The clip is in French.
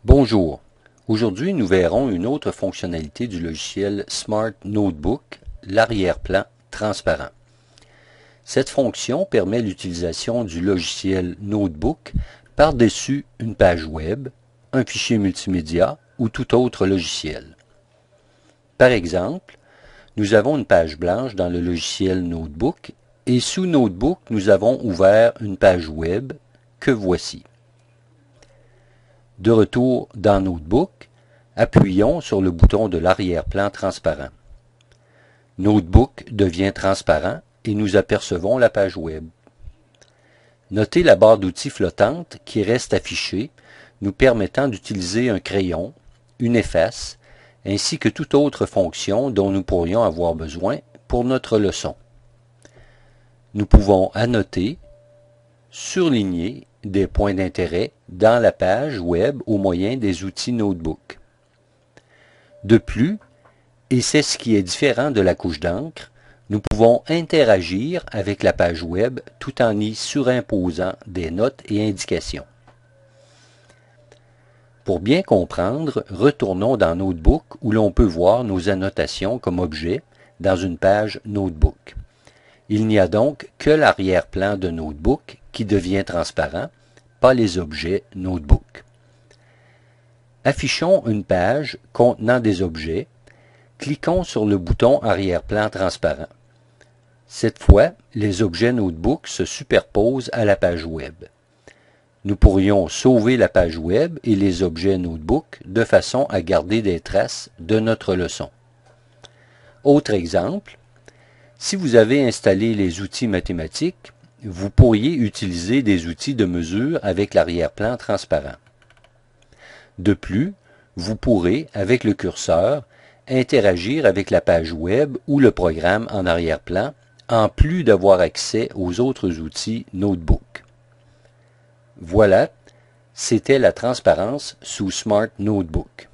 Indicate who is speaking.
Speaker 1: Bonjour. Aujourd'hui, nous verrons une autre fonctionnalité du logiciel Smart Notebook, l'arrière-plan transparent. Cette fonction permet l'utilisation du logiciel Notebook par-dessus une page web, un fichier multimédia ou tout autre logiciel. Par exemple, nous avons une page blanche dans le logiciel Notebook et sous Notebook, nous avons ouvert une page web que voici. De retour dans Notebook, appuyons sur le bouton de l'arrière-plan transparent. Notebook devient transparent et nous apercevons la page web. Notez la barre d'outils flottante qui reste affichée, nous permettant d'utiliser un crayon, une efface, ainsi que toute autre fonction dont nous pourrions avoir besoin pour notre leçon. Nous pouvons annoter, surligner des points d'intérêt dans la page web au moyen des outils Notebook. De plus, et c'est ce qui est différent de la couche d'encre, nous pouvons interagir avec la page web tout en y surimposant des notes et indications. Pour bien comprendre, retournons dans Notebook où l'on peut voir nos annotations comme objets dans une page Notebook. Il n'y a donc que l'arrière-plan de Notebook qui devient transparent, pas les objets Notebook. Affichons une page contenant des objets. Cliquons sur le bouton arrière-plan transparent. Cette fois, les objets Notebook se superposent à la page web. Nous pourrions sauver la page web et les objets Notebook de façon à garder des traces de notre leçon. Autre exemple, si vous avez installé les outils mathématiques, vous pourriez utiliser des outils de mesure avec l'arrière-plan transparent. De plus, vous pourrez, avec le curseur, interagir avec la page web ou le programme en arrière-plan, en plus d'avoir accès aux autres outils Notebook. Voilà, c'était la transparence sous Smart Notebook.